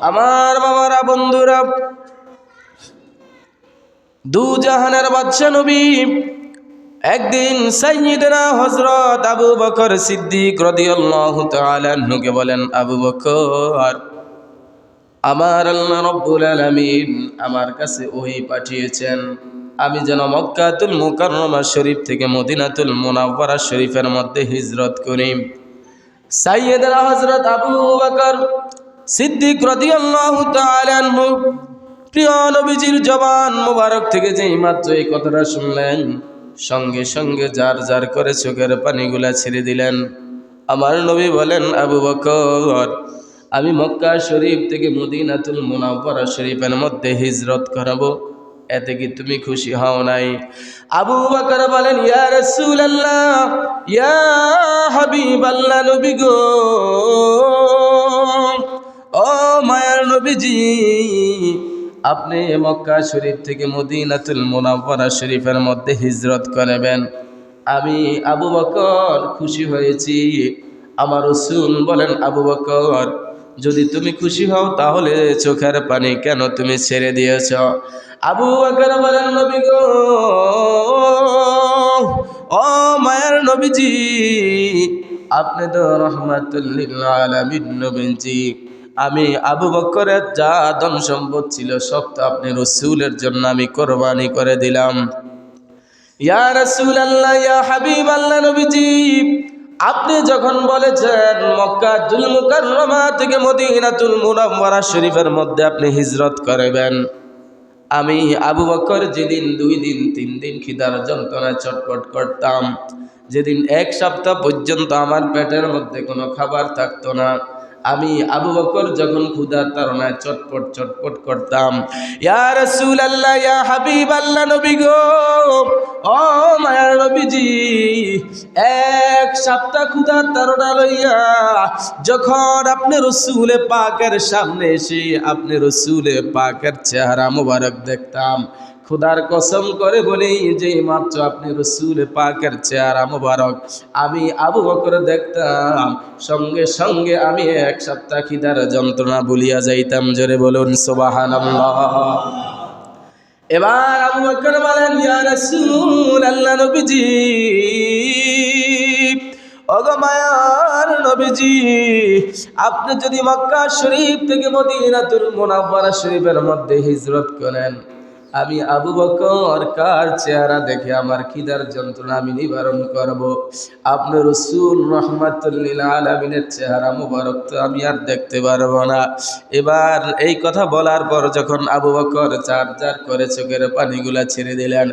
আমার বাবারা, বন্ধুরা, দু জাহানের বাদশা নবী একদিন সাইয়্যিদনা হযরত আবু বকর সিদ্দিক রাদিয়াল্লাহু তাআলা আনহুকে বলেন, আবু বকর, আমার আল্লাহ রাব্বুল আলামিন আমার কাছে ওহী পাঠিয়েছেন, আমি যেন মক্কাতুল মুকাররমা শরীফ থেকে মদিনাতুল মুনাওয়ারা শরীফের মধ্যে হিজরত করি। সাইয়্যিদনা হযরত আবু বকর সিদ্দিক রাদিয়াল্লাহু তাআলা আনহু প্রিয় নবীজির জবান মোবারক থেকে যেই মাত্র এই কথাটা শুনলেন, সঙ্গে সঙ্গে জার জার করে চোখের পানিগুলা ছেড়ে দিলেন। আমার নবী বলেন, আবু বকর, আমি মক্কা শরীফ থেকে মদিনাতুল মুনাওয়ারা শরীফের মধ্যে হিজরত করাবো, এতে কি তুমি খুশি হও নাই? আবু বকর বলেন, ইয়া রাসূলুল্লাহ, ইয়া হাবিবাল্লাহ, নবী গো, ও মায়ার নবীজি, আপনি মক্কা শরীফ থেকে মদিনাতুল মুনাওয়ারা শরীফের মধ্যে হিজরত করবেন, আমি আবু বকর খুশি হয়েছি। আমার রাসূল বলেন, আবু বকর, যদি তুমি খুশি হও তাহলে চোখের পানি কেন তুমি ছেড়ে দিয়েছ? আবু বকর বলেন, নবী গো, ও মায়ার নবীজি, আপনি তো রাহমাতুল লিল আলামিন নবীজি, আমি আবু বকরের যা ধন সম্পদ ছিল সব তো আপনি রাসূলের জন্য আমি কোরবানি করে দিলাম। ইয়া রাসূলুল্লাহ, ইয়া হাবিবাল্লাহ, নবীজি, আপনি যখন বলেছেন মক্কাতুল মুকাররমা থেকে মদিনাতুল মুনাওয়ারা শরীফের মধ্যে আপনি হিজরত করবেন, আমি আবু বকর যেদিন 2 দিন 3 দিন খিদার যন্ত্রণায় ছটফট করতাম, যেদিন 1 সপ্তাহ পর্যন্ত আমার পেটের মধ্যে কোনো খাবার থাকতো না, আমি আবু বকর যখন ক্ষুধার তাড়নায় চটপট চটপট করতাম, ইয়া রাসূলুল্লাহ, ইয়া হাবিবাল্লাহ, নবী গো, ও মায়ার নবীজি, 1 সপ্তাহ ক্ষুধার তাড়না লইয়া যখন আপনি রাসূলে পাকের সামনে এসে আপনি রাসূলে পাকের চেহারা মোবারক দেখতাম, খুদার কসম করে বলি, যে মাত্র আপনি রাসূলে পাকের চেহারা মোবারক আমি আবু বকর দেখতাম, সঙ্গে সঙ্গে আমি 1 সপ্তাহ খিদার যন্ত্রণা ভুলিয়া যাইতাম। জোরে বলুন সুবহানাল্লাহ। এবার আবু বকর বলেন, ইয়া রাসূলুল্লাহ, নবীজি, ওগো মায়ার নবীজি, আপনি যদি মক্কা শরীফ থেকে মদিনাতুল মুনাওয়ারা শরীফের মধ্যে হিজরত করেন, আমি আবু বকর কার চেহারা দেখে আমার খিদার যন্ত্রণা আমি নিবারণ করব? আপনার রাসূল রাহমাতুল লিল আলামিনের চেহারা মুবারক তো আমি আর দেখতে পারবো না। এবার এই কথা বলার পর যখন আবু বকর চার চার করে চোখের পানিগুলা ছেড়ে দিলেন,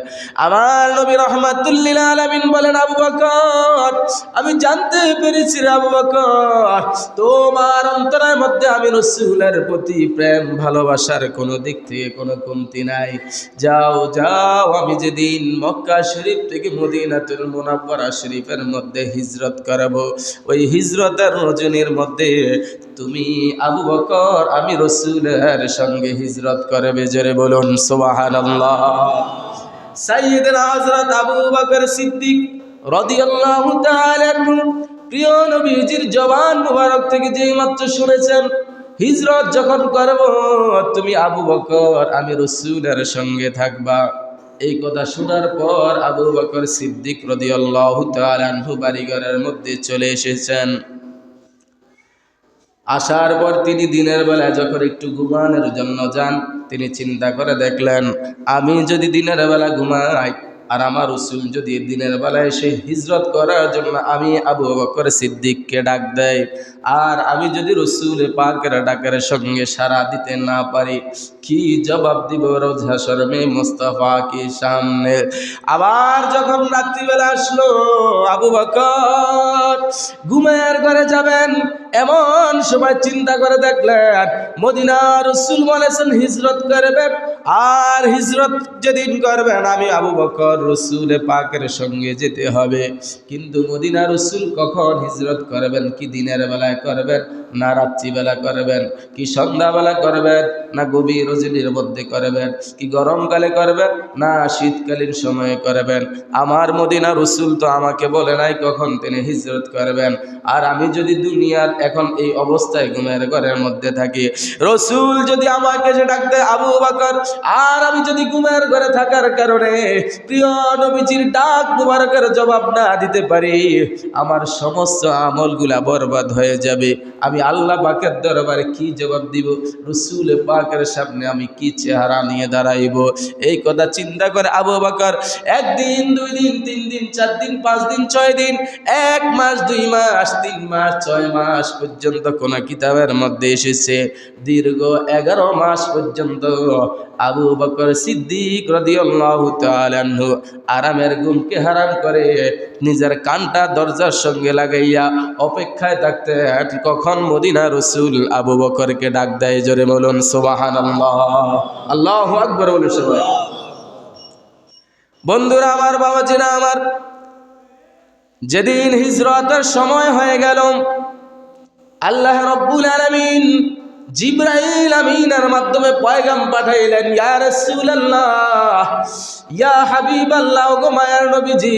আমার নবী রাহমাতুল লিল আলামিন বলেন, আবু বকর, আমি জানতে পেরেছি রে আবু বকর, তোমার অন্তরের মধ্যে আমি রাসূলের প্রতি প্রেম ভালোবাসার কোনো দিক থেকে কোনো কমতি নাই। যাও যাও, আমি যেদিন মক্কা শরীফ থেকে মদিনাতুল মুনাওয়ারা শরীফের মধ্যে হিজরত করব, ওই হিজরতের রজনীর মধ্যে তুমি আবু বকর আমি রাসূলের সঙ্গে হিজরত করবে। জোরে বলুন সুবহানাল্লাহ। সাইয়্যিদনা হযরত আবু বকর সিদ্দিক রাদিয়াল্লাহু তাআলা আনহু প্রিয় নবীজির জবান মুবারক থেকে যেই মাত্র শুনেছেন হিজরত যখন করব তুমি আবু বকর আমি রাসূলের সঙ্গে থাকবা, এই কথা শোনার পর আবু বকর সিদ্দিক রাদিয়াল্লাহু তাআলা আনহু বাড়িঘরের মধ্যে চলে এসেছেন। আসার পর তিনি দিনের বেলায় যখন একটু ঘুমানোর জন্য যান, তিনি চিন্তা করে দেখলেন, আমি যদি দিনের বেলা ঘুমাই আর আমার রাসূল যদি দিনের বেলায় এসে হিজরত করার জন্য আমি আবু বকর সিদ্দিককে ডাক দেয়, আর আমি যদি রাসূল পাকের ডাকের সঙ্গে সাড়া দিতে না পারি, কি জবাব দিব রোজ হাশরে মুস্তাফা কি সামনে? আবার যখন রাত্রিবেলা আসলো, আবু বকর ঘুমের ঘরে যাবেন, এমন সময় চিন্তা করে দেখলেন মদিনার রাসূল বলেছেন হিজরত করবেন, আর হিজরত যেদিন করবেন আমি আবু বকর রাসূল পাকের সঙ্গে যেতে হবে। কিন্তু মদিনার রাসূল কখন হিজরত করবেন? কি দিনের বেলায় করবেন, না রাত্রিবেলা করবেন, কি সন্ধ্যাবেলা করবেন, না গভীর রজনীর মধ্যে করবেন, কি গরমকালে করবেন না শীতকালীন সময়ে করবেন? আমার মদিনা রসুল তো আমাকে বলে নাই কখন তিনি হিজরত করবেন। আর আমি যদি দুনিয়ার এখন এই অবস্থায় ঘুমের ঘরের মধ্যে থাকি, রসুল যদি আমাকে যে ডাকতে আবু বকর, আর আমি যদি ঘুমের ঘরে থাকার কারণে প্রিয় নবীজির ডাক মুবারকের জবাব না দিতে পারি, আমার সমস্ত আমলগুলা বরবাদ হয়ে যাবে। আমি আল্লাহ পাকের দরবারে কি জবাব দিব? রসুল পাকের সামনে আমি কি চেহারা নিয়ে দাঁড়াইব? এই কথা চিন্তা করে আবু বকর একদিন, 2 দিন, 3 দিন, 4 দিন, 5 দিন, 6 দিন, 1 মাস, 2 মাস, 3 মাস, 6 মাস পর্যন্ত কোন কিতাবের মধ্যে এসেছে দীর্ঘ 11 মাস পর্যন্ত আবু বকর সিদ্দিক রাদিয়াল্লাহু তাআলা আনহু আরামের ঘুমকে হারাম করে নিজের কানটা দরজার সঙ্গে লাগাইয়া অপেক্ষায় থাকতে কখন মদিনা রসুল আবু বকরকে ডাক দেয়। জোরে বলুন সুবহানাল্লাহ, আল্লাহু আকবার বলুন সবাই। বন্ধুরা আমার, বাবাজিরা আমার, যেদিন হিজরতের সময় হয়ে গেল, আল্লাহ রাব্বুল আলামিন জিবরাইল আমিনের মাধ্যমে পয়গাম পাঠাইলেন, ইয়া রাসূলুল্লাহ, ইয়া হাবিবাল্লাহ, গো মায়ার নবীজি,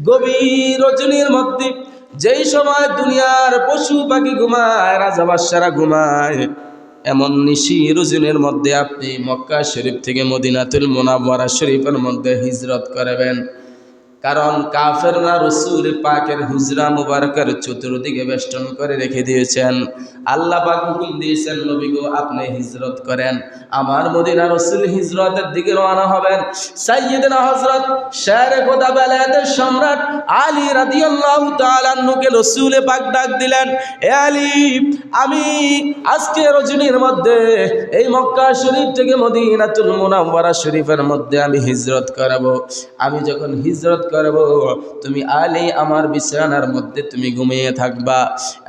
গভীর রজনীর মধ্যে যেই সময় দুনিয়ার পশু পাখি ঘুমায়, রাজা বাদশারা ঘুমায়, এমন নিশি রজনীর মধ্যে আপনি মক্কা শরীফ থেকে মদিনাতুল মুনাওয়ারা শরীফের মধ্যে হিজরত করবেন। কারণ কাফেররা রসুল পাকের হুজরা মুবারকের চতুর্দিকে বেষ্টন করে রেখে দিয়েছেন। আল্লাহ পাক হুকুম দিয়েছেন, নবী গো আপনি হিজরত করেন। আমার মদিনা রসুল হিজরতের দিকে রওনা হবেন। সাইয়্যিদনা হযরত শেরে খোদা বেলায়েতের সম্রাট আলী রাদিয়াল্লাহু তাআলা আনহুকে রসুল পাক ডাক দিলেন, এ আলী, আমি আজকে রজনীর মধ্যে এই মক্কা শরীফ থেকে মদিনাতুল মুনাওয়ারা শরীফের মধ্যে আমি হিজরত করব। আমি যখন হিজরত করব, তুমি আলী আমার বিছানার মধ্যে তুমি ঘুমিয়ে থাকবা।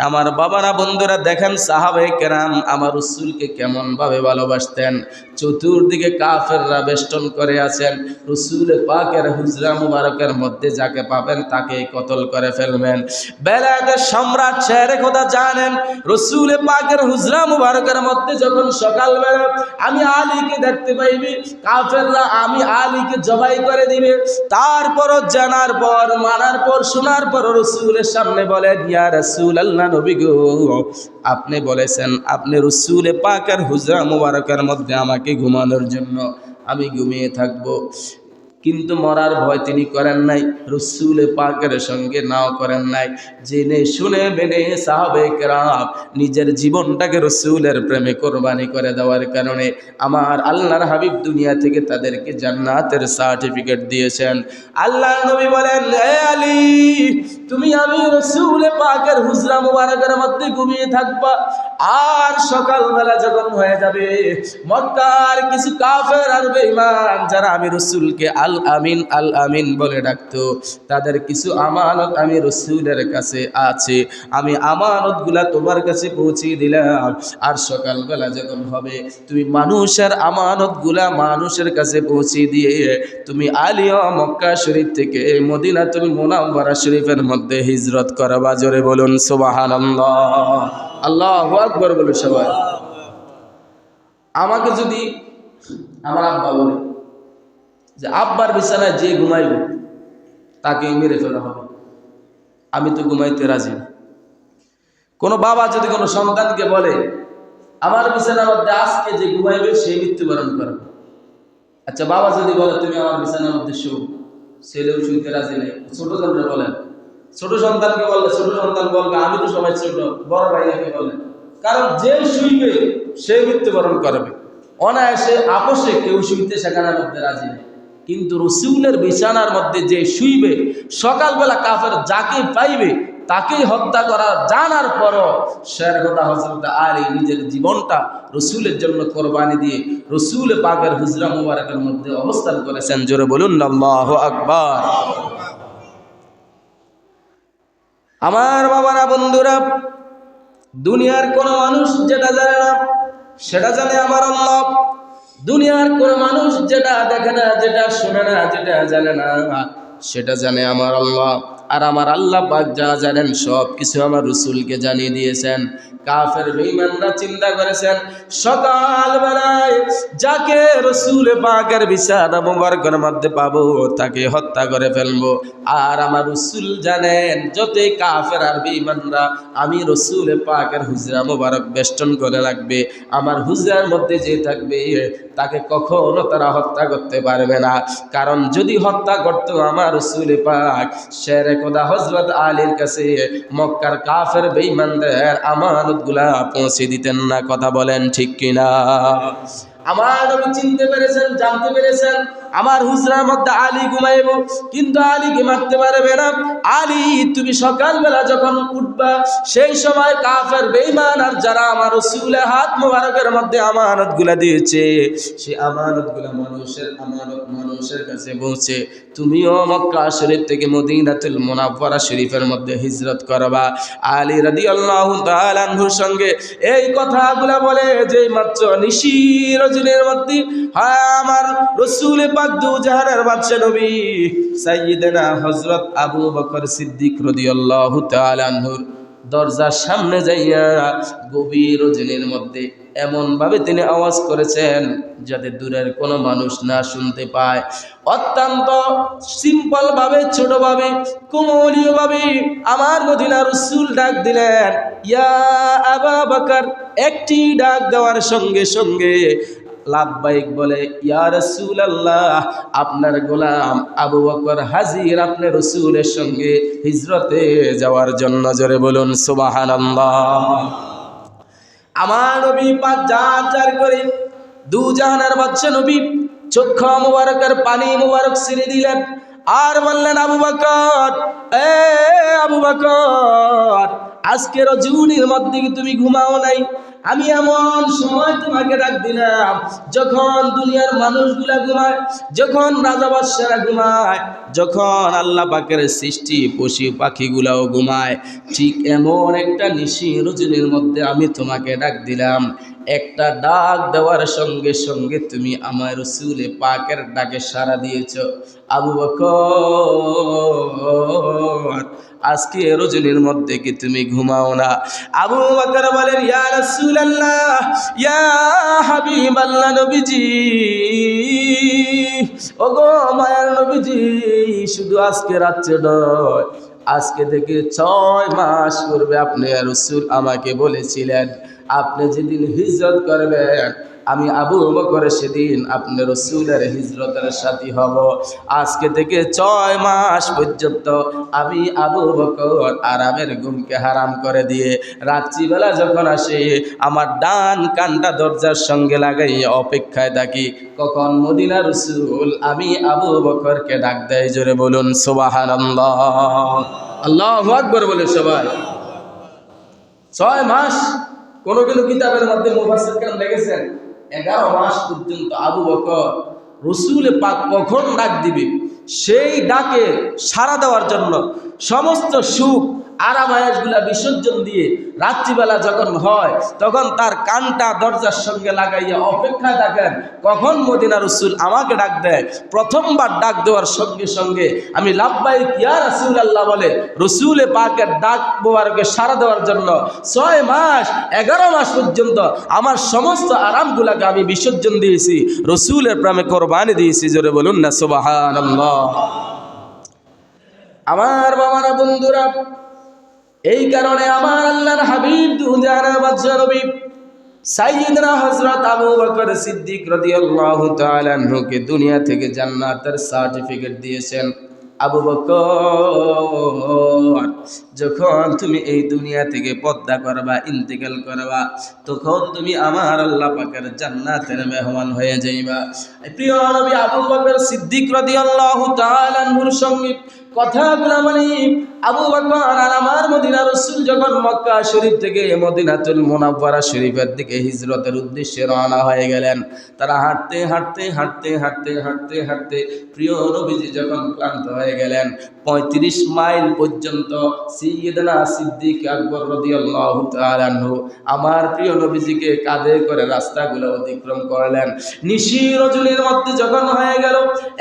আমার বাবারা, বন্ধুরা, দেখেন সাহাবায়ে কেরাম আমার রাসূলকে কেমন ভাবে ভালোবাসতেন। চতুর্দিকে কাফেররা বেষ্টন করে আছেন, রাসূল পাকের হুজরা মুবারকের মধ্যে যাকে পাবেন তাকে কতল করে ফেলবেন। বেলায়েতের সম্রাট শেরে খোদা জানেন, রাসূল পাকের হুজরা মুবারকের মধ্যে যখন সকালবেলা আমি আলীকে দেখতে পাইবি, কাফেররা আমি আলীকে জবাই করে দিবে। তারপরও জানার পর, মানার পর, শোনার পর রসুলের সামনে বলেন, ইয়া রাসূলুল্লাহ, নবী গো, আপনি বলেছেন আপনি রসুল পাকের হুজরা মুবারকের মধ্যে আমাকে ঘুমানোর জন্য, আমি ঘুমিয়ে থাকবো। কিন্তু মরার ভয় তিনি করেন নাই, রসুল পাকের সঙ্গে নাও করেন নাই। জেনে শুনে মেনে সাহাবে কেরাম নিজের জীবনটাকে রসুলের প্রেমে কোরবানি করে দেওয়ার কারণে আমার আল্লাহর হাবিব দুনিয়া থেকে তাদেরকে জান্নাতের সার্টিফিকেট দিয়েছেন। আল্লাহ নবী বলেন, হে আলী, তুমি আমি রসুল পাকের হুজরা মুবারকের মধ্যে ঘুমিয়ে থাকবা। আর সকালবেলা যখন হয়ে যাবে, মক্কার কিছু কাফের আর বেঈমান যারা আমি রসুলকে আল আমিন, আল আমিন বলে ডাকতো, তাদের কিছু আমানত আমি রসুলের কাছে আছে, আমি আমানতগুলা তোমার কাছে পৌঁছে দিলাম। আর সকালবেলা যখন হবে, তুমি মানুষের আমানতগুলা মানুষের কাছে পৌঁছে দিয়ে তুমি আলিয়া মক্কা শরীফ থেকে মদিনাতুল মুনাওয়ারা শরীফের মধ্যে হিজরত করবা। জোরে বলুন সুবহানাল্লাহ, আল্লাহু আকবার বলুন সবাই। আমাকে যদি আমার আব্বা বলে যে আব্বার বিছানায় যে ঘুমাইব তাকে মেরে ফেলা হবে, আমি তো ঘুমাইতে রাজি না। কোনো বাবা যদি কোনো সন্তানকে বলে আমার বিছানার মধ্যে আজকে যে ঘুমাইবে সে মৃত্যুবরণ করবে, আচ্ছা বাবা যদি বলে তুমি আমার বিছানার মধ্যে শো, ছেলেও শুইতে রাজি নেই। ছোট জনরা বলেন, ছোট সন্তানকে বললে ছোট সন্তান বলবে আমি তো সবাই ছোট, বড় ভাইয়াকে বলেন, কারণ যে শুইবে সে মৃত্যুবরণ করবে। অনায়াসে আপোষে কেউ শুইতে সেখানের মধ্যে রাজি নেই। কিন্তু রসুলের বিছানার মধ্যে যে শুইবে, সকালবেলা কাফের যাকে পাইবে তাকেই হত্যা করার জানার পরও শের কথা হযরত আলী নিজের জীবনটা রসুলের জন্য কোরবানি দিয়ে রসুল পাকের হুজরা মুবারকের মধ্যে অবস্থান করেছেন। জোরে বলুন আল্লাহু আকবার। আমার বাবারা, বন্ধুরা, দুনিয়ার কোন মানুষ যেটা জানে না সেটা জানে আমার আল্লাহ। দুনিয়ার কোন মানুষ যেটা দেখে না, যেটা শুনে না, যেটা জানে না সেটা জানে আমার আল্লাহ। আর আমার আল্লাহ পাক যা জানেন সব কিছু আমার রসুলকে জানিয়ে দিয়েছেন। কাফের বেঈমানরা চিন্তা করেছেন সকাল বেলায় যাকে রাসূল পাকের বিছানা মুবারকের মধ্যে পাবো তাকে হত্যা করে ফেলবো। আর আমার রাসূল জানেন যতই কাফের আর বেঈমানরা আমি রাসূল পাকের হুজরা মুবারক বেষ্টন করে রাখবে, আমার হুজরার মধ্যে যে থাকবে তাকে কখনো তারা হত্যা করতে পারবে না। কারণ যদি হত্যা করত আমার রাসূল পাক শেরে খোদা হযরত আলীর কাছে মক্কার কাফের বেঈমানদের আমানতগুলা পৌঁছে দিতেন না। কথা বলেন ঠিক কিনা? আমার নবী চিনতে পেরেছেন, জানতে পেরেছেন আমার হুজরার মধ্যে আলী ঘুমাইব, কিন্তু আলীকে মারতে পারবে না। আলী তুমি সকালবেলা যখন উঠবা সেই সময় কাফের বেঈমান আর যারা আমার রাসূলের হাত মোবারকের মধ্যে আমানতগুলা দিয়েছে সেই আমানতগুলা মানুষের আমানত মানুষের কাছে পৌঁছে তুমিও মক্কা শরীফ থেকে মদিনাতুল মুনাওয়ারা শরীফের মধ্যে হিজরত করবা। আলী রাদিয়াল্লাহু তাআলা আনহুর সঙ্গে এই কথাগুলা বলে যেই মাত্র নিশির রজনীর মধ্যে আমার রাসূল পাক দু জাহানের বাদশা নবী সাইয়্যিদানা হযরত আবু বকর সিদ্দিক রাদিয়াল্লাহু তাআলা আনহুর দরজার সামনে যাইয়া গভীর রজনীর মধ্যে এমন ভাবে তিনি আওয়াজ করেছেন যাতে দূরের কোনো মানুষ না শুনতে পায়। অত্যন্ত সিম্পল ভাবে, ছোট ভাবে, কোমলীয় ভাবে আমার মদিনার রাসূল ডাক দিলেন, ইয়া আবু বকর। একটি ডাক দেওয়ার সঙ্গে সঙ্গে লাব্বাইক বলে, ইয়া রাসূলুল্লাহ, আপনার গোলাম আবু বকর হাজির আপনার রাসূলের সঙ্গে হিজরতে যাওয়ার জন্য। জোরে বলুন সুবহানাল্লাহ। আমার নবী পাক যার করে দু জাহানের বাদশা নবী চক্ষু মুবারকের পানি মুবারক ছেড়ে দিলেন আর বললেন, আবু বকর, এ আবু বকর, আজকে রজনীর মধ্যে তুমি ঘুমাও নাই। আমি এমন সময় তোমাকে ডাক দিলাম যখন দুনিয়ার মানুষগুলা ঘুমায়, যখন রাজা বাদশারা ঘুমায়, যখন আল্লাহ পাকের সৃষ্টি পশু পাখিগুলাও ঘুমায়, ঠিক এমন একটা নিশি রজনীর মধ্যে আমি তোমাকে ডাক দিলাম। একটা ডাক দেওয়ার সঙ্গে সঙ্গে তুমি আমার রাসূল পাকের ডাকে সাড়া দিয়েছ। আবু বকর, আজকে রজনীর মধ্যে কি তুমি ঘুমাও না? আবু বকর বলেন, ইয়া রাসূলুল্লাহ, ইয়া হাবিবাল্লাহ, নবীজি, ওগো মায়ার নবীজি, শুধু আজকে রাত্রে নয়, আজকে থেকে 6 মাস পূর্বে আপনি রাসূল আমাকে বলেছিলেন আপনি যেদিন হিজরত করবেন আমি আবু বকর সেদিন আপনার রাসূলের হিজরতের সাথী হব। আজকে থেকে 6 মাস পর্যন্ত আমি আবু বকর আরামের ঘুমকে হারাম করে দিয়ে রাত্রিবেলা যখন আসে আমার ডান কানটা দরজার সঙ্গে লাগাই অপেক্ষায় থাকি কখন মদিনার রাসূল আমি আবু বকরকে ডাক দেয়। জোরে বলুন সুবহানাল্লাহ। আল্লাহু আকবার বলে সবাই। 6 মাস কোন কিতাবের মধ্যে মুফাসসির কেরাম লিখেছেন 11 মাস পর্যন্ত আবু বকর রাসূল পাক কখন ডাক দিবে সেই ডাকে সাড়া দেওয়ার জন্য সমস্ত সুখ আরামায়াসগুলা বিসর্জন দিয়ে রাত্রিবেলা যখন হয় তখন তার কানটা দরজার সঙ্গে লাগাইয়া অপেক্ষায় থাকেন কখন মদিনার রাসূল আমাকে ডাক দেয়। প্রথমবার ডাক দেওয়ার সঙ্গে সঙ্গে আমি লাব্বাইক ইয়া রাসূলুল্লাহ বলে রাসূল পাকের ডাক মোবারকে সাড়া দেওয়ার জন্য 6 মাস 11 মাস পর্যন্ত আমার সমস্ত আরামগুলাকে আমি বিসর্জন দিয়েছি, রাসূলের প্রেমে কোরবানি দিয়েছি। জোরে বলুন না সুবহানাল্লাহ। আমার বাবারা, বন্ধুরা, এই কারণে আমার আল্লাহর হাবিব দুজাহানের বাদশা নবী সাইয়্যিদনা হযরত আবু বকর সিদ্দিক রাদিয়াল্লাহু তাআলা আনহুকে দুনিয়া থেকে জান্নাতের সার্টিফিকেট দিয়েছেন। আবু বকর, যখন তুমি এই দুনিয়া থেকে পর্দা করবা, ইন্তেকাল করবা, তখন তুমি আমার আল্লাহ পাকের জান্নাতের মেহমান হয়ে যাইবা। প্রিয় নবী আবু বকর সিদ্দিক রাদিয়াল্লাহু তাআলা আনহুর সঙ্গে কথাগুলো মানে আবু বকর আর আমার মদিনার রাসূল যখন মক্কা শরীফ থেকে মদিনাতুল মুনাওয়ারা শরীফের দিকে হিজরতের উদ্দেশ্যে রওনা হয়ে গেলেন। তারা হাঁটতে হাঁটতে হাঁটতে হাঁটতে হাঁটতে হাঁটতে প্রিয় নবীজি যখন ক্লান্ত হয়ে গেলেন 35 মাইল পর্যন্ত সাইয়্যিদনা সিদ্দিক আকবর রাদিয়াল্লাহু তাআলা আনহু আমার প্রিয় নবীজিকে কাঁধে করে রাস্তাগুলো অতিক্রম করলেন। নিশি রজনীর মধ্যে যখন হয়ে গেল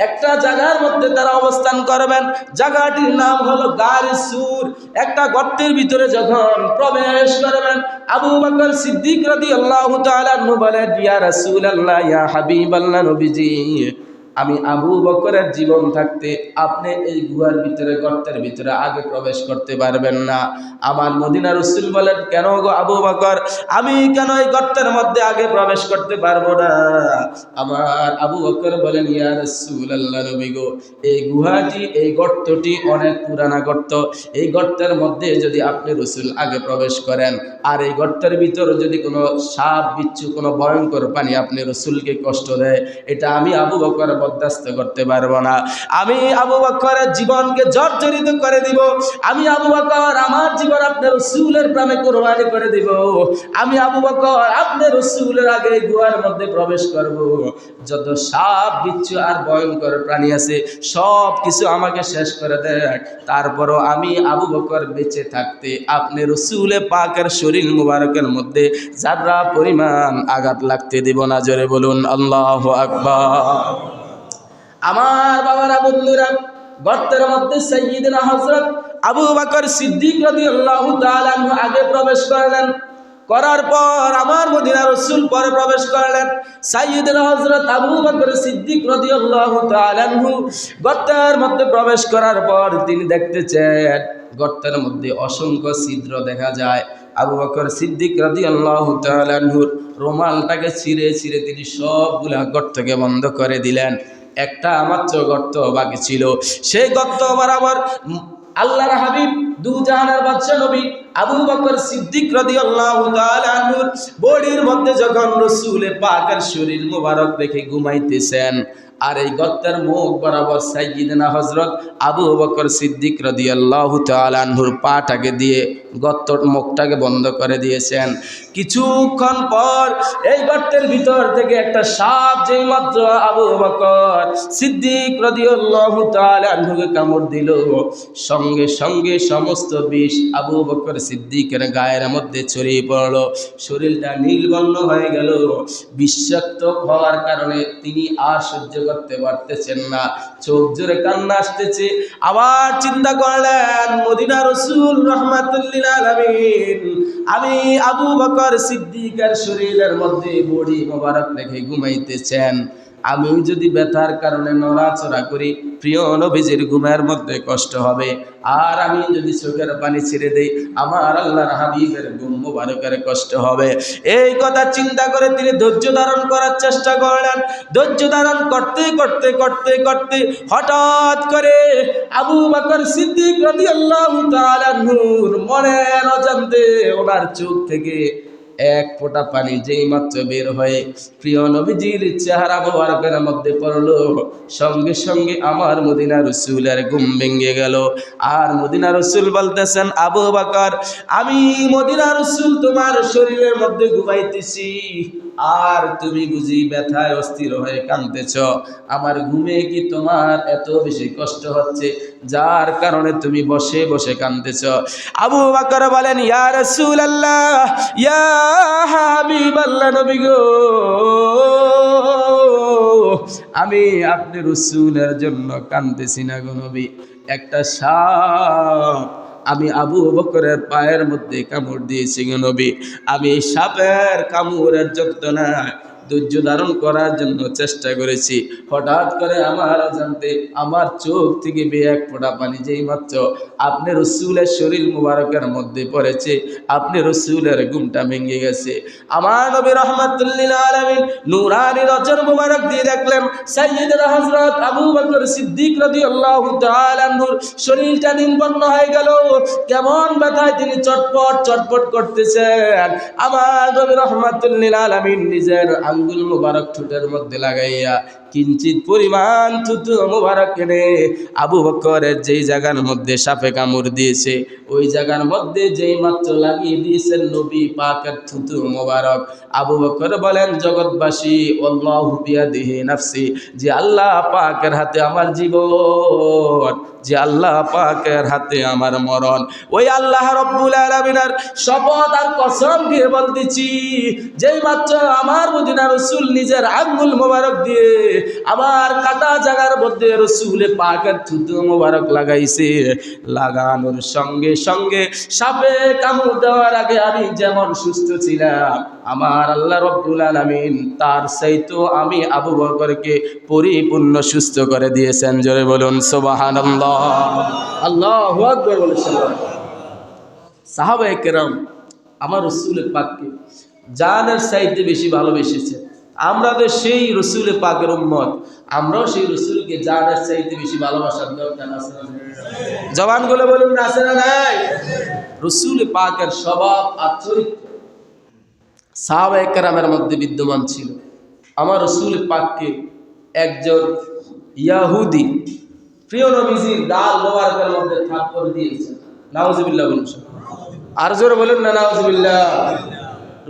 একটা জায়গার মধ্যে তারা অবস্থান করবেন, জায়গাটির নাম হলো গারে সুর। একটা গর্তের ভিতরে যখন প্রবেশ করবেন, আবু বকর সিদ্দিক রাদিয়াল্লাহু তাআলা আনহু বলেন, ইয়া রাসূলুল্লাহ, ইয়া হাবিবাল্লাহ, নবীজি, আমি আবু বকরের জীবন থাকতে আপনি এই গুহার ভিতরে, গর্তের ভিতরে আগে প্রবেশ করতে পারবেন না। আমার মদিনা রাসূল বলেন, কেন গো আবু বকর, আমি কেন এই গর্তের মধ্যে আগে প্রবেশ করতে পারবো না? আমার আবু বকর বলেন, ইয়া রাসূলুল্লাহ, নবী গো, এই গুহাটি, এই গর্তটি অনেক পুরানা গর্ত। এই গর্তের মধ্যে যদি আপনি রাসূল আগে প্রবেশ করেন, আর এই গর্তের ভিতরে যদি কোনো সাপ বিচ্ছু, কোনো ভয়ঙ্কর প্রাণী আপনি রাসূলকে কষ্ট দেয়, এটা আমি আবু বকর বরদাস্ত করতে পারবো না। আমি আবু বকরের জীবনকে জর্জরিত করে দিব। আমি আবু বকর আমার জীবন আপনার রাসূলের প্রেমে কোরবানি করে দিব। আমি আবু বকর আপনার রাসূলের আগে গুহার মধ্যে প্রবেশ করব। যত সাপ বিচ্ছু আর ভয়ঙ্কর প্রাণী আছে সব কিছু আমাকে শেষ করে দেয়, তারপরও আমি আবু বকর বেঁচে থাকতে আপনি রাসূলে পাকের শরীর মুবারকের মধ্যে যারা পরিমাণ আঘাত লাগতে দিব না। জোরে বলুন আল্লাহু আকবার। আমার বাবারা, বন্ধুরা, গর্তের মধ্যে সাইয়্যিদনা হযরত আবু বকর সিদ্দিক রাদিয়াল্লাহু তাআলা আনহু আগে প্রবেশ করলেন। করার পর আমার মদিনা রাসূল পরে প্রবেশ করলেন। সাইয়্যিদনা হযরত আবু বকর সিদ্দিক রাদিয়াল্লাহু তাআলা আনহু গর্তের মধ্যে প্রবেশ করার পর তিনি দেখতেছেন গর্তের মধ্যে অসংখ্য ছিদ্র দেখা যায়। আবু বকর সিদ্দিক রাদিয়াল্লাহু তাআলা আনহুর রুমালটাকে ছিঁড়ে ছিঁড়ে তিনি সবগুলা গর্তকে বন্ধ করে দিলেন। একটা মাত্র গর্ত বাকি ছিল। সেই গর্ত বরাবর আল্লাহর হাবিব, দু জাহানের বাদশা নবী আবু বকর সিদ্দিক রাদিয়াল্লাহু তাআলা আনহুর বডির মধ্যে যখন রাসূলে পাকের শরীর মোবারক রেখে ঘুমাইতেছেন, আর এই গর্তের মুখ বরাবর সাইয়্যিদনা হযরত আবু বকর সিদ্দিক রাদিয়াল্লাহু তাআলা আনহুর পাটাকে দিয়ে গর্তের মুখটাকে বন্ধ করে দিয়েছেন। কিছুক্ষণ পর এই গর্তের ভিতর থেকে একটা সাপ যেই মাত্র আবু বকর সিদ্দিক রাদিয়াল্লাহু তাআলা আনহুকে কামড় দিল, সঙ্গে সঙ্গে সমস্ত বিষ আবু বকর সিদ্দিকের গায়ের মধ্যে ছড়িয়ে পড়ল। শরীরটা নীলবর্ণ হয়ে গেল। বিষাক্ত হওয়ার কারণে তিনি আর সহ্য করতে পারতেছেন না। চোখ জোরে কান্না আসতেছে। আবার চিন্তা করলেন, মদিনা রাসূল রাহমাতুল লিল আলামিন আমি আবু বকর সিদ্দিকের শরীরের মধ্যে বডি মোবারক রেখে ঘুমাইতেছেন, আমি যদি ব্যথার কারণে নড়াচড়া করি প্রিয় নবীজির ঘুমের মধ্যে কষ্ট হবে, আর আমি যদি চোখের পানি ছেড়ে দেই আমার আল্লাহর হাবিবের ঘুম মুবারকের কষ্ট হবে। এই কথা চিন্তা করে তিনি ধৈর্য ধারণ করার চেষ্টা করলেন। ধৈর্য ধারণ করতে করতে করতে করতে হঠাৎ করে আবু বকর সিদ্দিক রাদিয়াল্লাহু তাআলা আনহুর মনের অজান্তে ওনার চোখ থেকে এক ফোঁটা পানি যেই মাত্র বের হয়ে প্রিয় নবীজির চেহারা মোবারকের মধ্যে পড়লো, সঙ্গে সঙ্গে আমার মদিনা রাসূলের ঘুম ভেঙে গেল। আর মদিনা রাসূল বলতেছেন, আবু বকর, আমি মদিনা রাসূল তোমার শরীরের মধ্যে ঘুমাইতেছি, আর তুমি বুঝি ব্যথায় অস্থির হয়ে কাঁদতেছ। আমার ঘুমে কি তোমার এত বেশি কষ্ট হচ্ছে যার কারণে তুমি বসে বসে কাঁদতেছ? আবু বকর বলেন, ইয়া রাসূলুল্লাহ, ইয়া হাবিবাল্লাহ, নবী গো, আমি আপনি রাসূলের জন্য কাঁদতেছি না গো নবী। একটা সাপ আমি আবু বকরের পায়ের মধ্যে কামড় দিয়েছি গো নবী। আমি এই সাপের কামড়ের যন্ত্রণায় ধৈর্য ধারণ করার জন্য চেষ্টা করেছি। হঠাৎ করে আমার অজান্তে আমার চোখ থেকে এক ফোঁটা পানি যেই মাত্র আপনি রাসূলের শরীর মুবারকের মধ্যে পড়েছে, আপনি রাসূলের ঘুমটা ভেঙে গেছে। আমার নবী রাহমাতুল লিল আলামিন নূরানি নজর মুবারক দিয়ে দেখলেন সাইয়্যিদনা হযরত আবু বকর সিদ্দিক রাদিয়াল্লাহু তাআলা আনহুর শরীরটা নীলবর্ণ হয়ে গেল। কেমন ব্যথায় তিনি চটপট চটপট করতেছেন। আমার নবী রাহমাতুল লিল আলামিন নিজের আঙ্গুল মুবারক ঠোঁটের মধ্যে লাগাইয়া কিঞ্চিত পরিমাণ থুতু মুবারক এনে আবু বকরের যেই জায়গার মধ্যে সাপে কামড় দিয়েছে ওই জায়গার মধ্যে যেই মাত্র লাগিয়ে দিয়েছেন নবী পাকের থুতু মুবারক, আবু বকর বলেন, জগৎবাসী, আল্লাহু বিয়াদিহি নাফসি, যে আল্লাহ পাকের হাতে আমার জীবন, যে আল্লাহ পাকের হাতে আমার মরণ, ওই আল্লাহ রব্বুল আলামিনের শপথ আর কসম দিয়ে বলতেছি, যেই মাত্র আমার মদিনা রাসূল নিজের আঙ্গুল মোবারক দিয়ে আমার কাটা জায়গার মধ্যে রাসূল পাকের থুতু মোবারক লাগাইছে। লাগানোর সঙ্গে সঙ্গে সাপে কামড় দেওয়ার আগে আমি যেমন সুস্থ ছিলাম, আমার আল্লাহ রব্বুল আলামিন তার চাইতো আমি আবু বকরকে পরিপূর্ণ সুস্থ করে দিয়েছেন। জোরে বলুন সুবহানাল্লাহ। আল্লাহু আকবার বলেছেন। সাহাবায়ে কেরাম আমার রাসূল পাককে জানের চাইতে বেশি ভালোবেসেছে। আমরা তো সেই রাসূল পাকের উম্মত, আমরাও সেই রাসূলকে জানের চাইতে বেশি ভালোবাসার দরকার আছে না? জবানগুলো বলুন না, আছে না নাই? রাসূল পাকের স্বভাব আর চরিত্র সাহাবায়ে কেরামের মধ্যে বিদ্যমান ছিল। আমার রাসূল পাককে একজন ইয়াহুদি প্রিয় নবীজির গাল মোবারকের মধ্যে থাপ্পড় দিয়েছে। নাউজুবিল্লাহ বলুন, আর জোরে বলুন না নাউজুবিল্লাহ।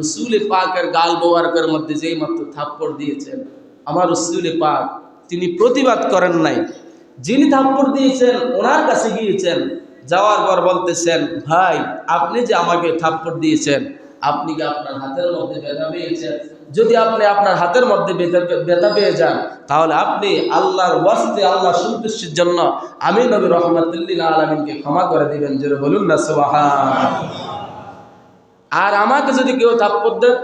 রাসূল পাকের গাল মোবারকের মধ্যে যেই মাত্র থাপ্পড় দিয়েছেন, আমার রাসূল পাক তিনি প্রতিবাদ করেন নাই। যিনি থাপ্পড় দিয়েছেন ওনার কাছে গিয়েছেন, যাওয়ার পর বলতেছেন, ভাই আপনি যে আমাকে থাপ্পড় দিয়েছেন, আপনি কি আপনার হাতের মধ্যে ব্যথা পেয়েছেন? যদি আপনি আপনার হাতের মধ্যে ব্যথা পেয়ে যান, তাহলে আপনি আল্লাহর ওয়াস্তে আল্লাহ সন্তুষ্টির জন্য আমি নবী রাহমাতুল লিল আলামিনকে ক্ষমা করে দিবেন। জোরে বলুন না সুবহানাল্লাহ। আর আমাকে যদি কেউ থাপ্পড় দেন,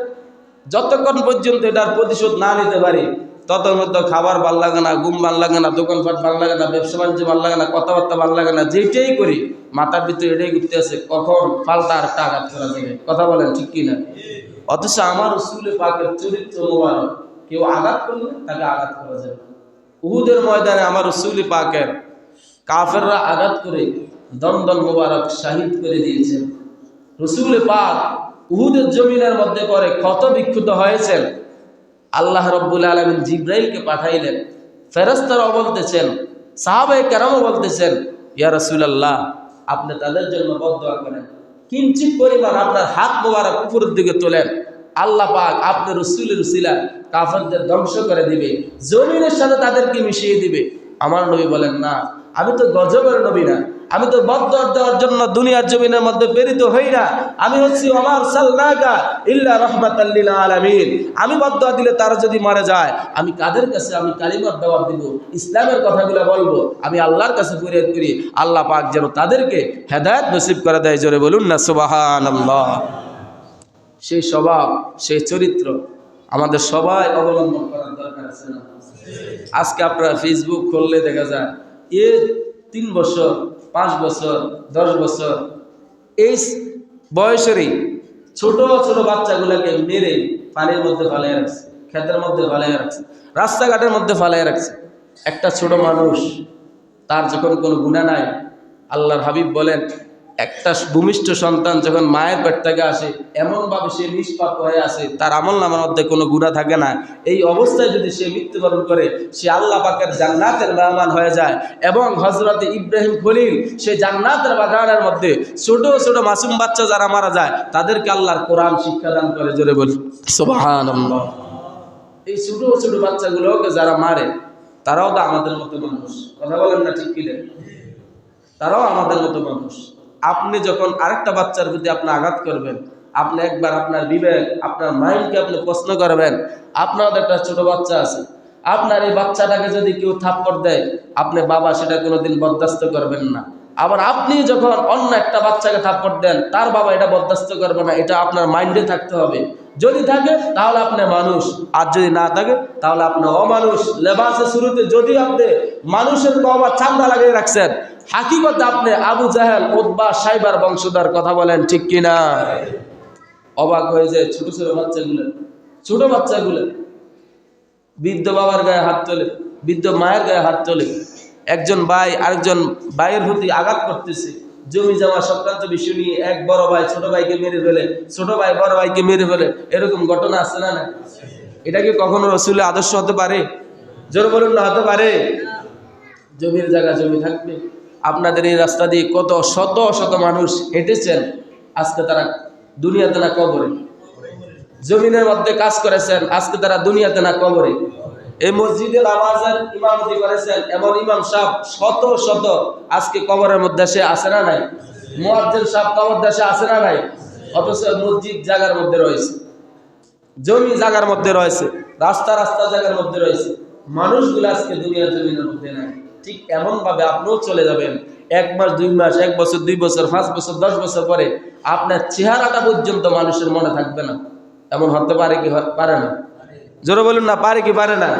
যতক্ষণ পর্যন্ত এটার প্রতিশোধ না নিতে পারি, ততক্ষণ খাবার ভাল লাগে না, ঘুম ভাল লাগে না, দোকানপাট ভাল লাগে না, ব্যবসা বাণিজ্য ভাল লাগে না, কথাবার্তা ভাল লাগে না, যেটাই করি মাথার ভিতরে এটাই ঘুরতে আছে, কখন পাল্টা আর একটা আঘাত করা যাবে। কথা বলেন ঠিক কিনা? অথচ আমার রাসূল পাকের চরিত্র মোবারক, কেউ আঘাত করলে তাকে আঘাত করা যাবে। উহুদের ময়দানে আমার রাসূল পাকের কাফেররা আঘাত করে দন্দন মোবারক শহীদ করে দিয়েছেন। রাসূল পাক উহুদের জমিনের মধ্যে পরে ক্ষত বিক্ষত হয়েছেন। আল্লাহ রব্বুল আলামিন জিবরাইলকে পাঠাইলেন। ফেরেশতারাও বলতেছেন, সাহাবায়ে কেরামও বলতেছেন, ইয়া রাসূলুল্লাহ আপনি তাদের জন্য বদদোয়া করেন, কিঞ্চিত পরিমাণ আপনার হাত মোবারক উপরের দিকে তোলেন, আল্লাহ পাক আপনার রাসূলের উসিলায় কাফেরদের ধ্বংস করে দিবে, জমিনের সাথে তাদেরকে মিশিয়ে দিবে। আমার নবী বলেন, না, আমি তো গজবের নবী না, আমি তো বদদোয়া দেওয়ার জন্য দুনিয়ার জমিনের মধ্যে প্রেরিত হই না, আমি হচ্ছি ওমা আরসালনাকা ইল্লা রাহমাতাল লিল আলামিন। আমি বদদোয়া দিলে তারা যদি মারা যায়, আমি কাদের কাছে আমি কালিমার দাওয়াত দিব, ইসলামের কথাগুলো বলবো, আমি আল্লাহর কাছে ফরিয়াদ করি, আল্লাহ পাক যেন তাদেরকে হেদায়েত নসিব করে দেয়। জোরে বলুন না সুবহানাল্লাহ। সেই স্বভাব, সেই চরিত্র আমাদের সবাই অবলম্বন করার দরকার আছে না? আজকে আপনারা ফেসবুক খুললে দেখা যায় 3 বছর 5 বছর 10 বছর এই বয়সেরই ছোট ছোট বাচ্চাগুলোকে মেরে পানির মধ্যে ফালিয়ে রাখছে, ক্ষেতের মধ্যে ফালিয়ে রাখছে, রাস্তাঘাটের মধ্যে ফালিয়ে রাখছে। একটা ছোট মানুষ, তার যখন কোনো গুনাহ নাই, আল্লাহর হাবিব বলেন একটা ভূমিষ্ঠ সন্তান যখন মায়ের পেট থেকে আসে, এমনভাবে সে নিষ্পাপ হয়ে আসে, তার আমলনামার মধ্যে কোনো গুনাহ থাকে না। এই অবস্থায় যদি সে মৃত্যুবরণ করে, সে আল্লাহ পাকের জান্নাতের মেহমান হয়ে যায়। এবং হযরত ইব্রাহিম খলিল সে জান্নাতের বাগানের মধ্যে ছোট ছোট মাসুম বাচ্চা যারা মারা যায়, তাদেরকে আল্লাহর কোরআন শিক্ষাদান করে। জোরে বল সুবহানাল্লাহ। এই ছোট ছোট বাচ্চাগুলোকে যারা মারে, তারাও তো আমাদের মতো মানুষ। কথা বলেন না ঠিক কিনা? তারাও আমাদের মতো মানুষ। আপনি যখন আরেকটা বাচ্চার প্রতি আপনি আঘাত করবেন, আপনি একবার আপনার বিবেক, আপনার মাইন্ডকে আপনি প্রশ্ন করবেন, আপনার একটা ছোট বাচ্চা আছে, আপনার এই বাচ্চাটাকে যদি কেউ থাপ্পড় দেয়, আপনি বাবা সেটা কোনোদিন বরদাস্ত করবেন না। আবার আপনি যখন অন্য একটা বাচ্চাকে থাপ্পড় দেন, তার বাবা এটা বরদাস্ত করবে না, এটা আপনার মাইন্ডে থাকতে হবে। যদি থাকে তাহলে আপনি মানুষ, আর যদি না থাকে তাহলে আপনি অমানুষ। লেবাসে শুরুতে যদি আপনি মানুষের কবা চামড়া লাগিয়ে রাখছেন, হাকিকতে আপনি আবু জাহেল উতবা সাইবার বংশধর। কথা বলেন ঠিক কিনা? অবাক হয়ে যায় ছোট ছোট বাচ্চাগুলো বৃদ্ধ বাবার গায়ে হাত তোলে, বৃদ্ধ মায়ের গায়ে হাত তোলে। একজন ভাই আরেকজন ভাইয়ের প্রতি আঘাত করতেছে, জমি জমা সংক্রান্ত বিষয় নিয়ে এক বড় ভাই ছোট ভাইকে মেরে ফেলে, ছোট ভাই বড় ভাইকে মেরে ফেলে, এরকম ঘটনা আছে না? এটা কি কখনো রাসূলের আদর্শ হতে পারে? জোরে বলুন না, হতে পারে? জমির জায়গা জমি থাকবে। আপনাদের এই রাস্তা দিয়ে কত শত শত মানুষ হেঁটেছেন, আজকে তারা দুনিয়াতে না কবরে। জমিনের মধ্যে কাজ করেছেন, আজকে তারা দুনিয়াতে না কবরে। এই মসজিদে নামাজের ইমামতি করেছেন এমন ইমাম সাহেব শত শত আজকে কবরের মধ্যে সে আসে না নাই? মুয়াজ্জিন সাহেব কবর দেশে আসে না নাই? অথচ মসজিদ জায়গার মধ্যে রয়েছে। জমি জায়গার মধ্যে রয়েছে, রাস্তা রাস্তা জায়গার মধ্যে রয়েছে, মানুষগুলো আজকে দুনিয়ার জমিনের মধ্যে নাই। ঠিক এমন ভাবে আপনিও চলে যাবেন। 1 মাস 2 মাস, 1 বছর 2 বছর, 5 বছর, 10 বছর পরে আপনার চেহারাটা পর্যন্ত মানুষের মনে থাকবে না। এমন হতে পারে কি পারে না? জোরে বলুন না, পারে কি পারে না?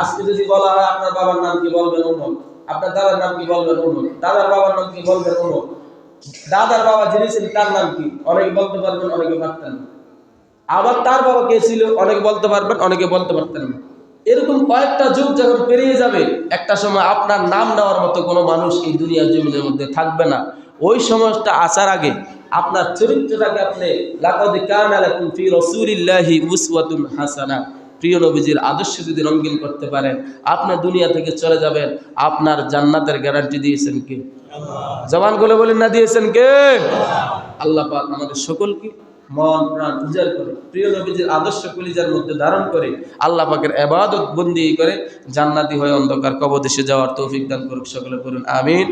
আজকে যদি বলা হয় আপনার বাবার নাম কি, বলবেন অমুক। আপনার দাদার নাম কি, বলবেন অমুক। দাদার বাবার নাম কি, বলবেন অমুক। দাদার বাবা যিনি ছিলেন তার নাম কি, অনেকে বলতে পারবেন, অনেকে পারতেন না। আবার তার বাবা কে ছিল, অনেকে বলতে পারবেন, অনেকে বলতে পারতেন না। এরকম কয়েকটা যুগ যখন পেরিয়ে যাবে, একটা সময় আপনার নাম নেওয়ার মতো কোনো মানুষ এই দুনিয়ার জমিনের মধ্যে থাকবে না। ওই সময়টা আসার আগে আপনার চরিত্রটাকে আপনি লাকাদ কানা লাকুম ফি রাসূলিল্লাহি উসওয়াতুন হাসানাহ, প্রিয় নবীজির আদর্শ যদি রঙিন করতে পারেন, আপনি দুনিয়া থেকে চলে যাবেন, আপনার জান্নাতের গ্যারান্টি দিয়েছেন কে? জবান খুলে বলেন না, দিয়েছেন কে? আল্লাহ পাক আমাদের সকলকে মন প্রাণ উজাড় করে প্রিয় নবীজির আদর্শ কলিজার মধ্যে ধারণ করে আল্লাহ পাকের ইবাদত বন্দি করে জান্নাতি হয়ে অন্ধকার কবরদেশে যাওয়ার তৌফিক দান করুক। সকলে বলুন আমিন।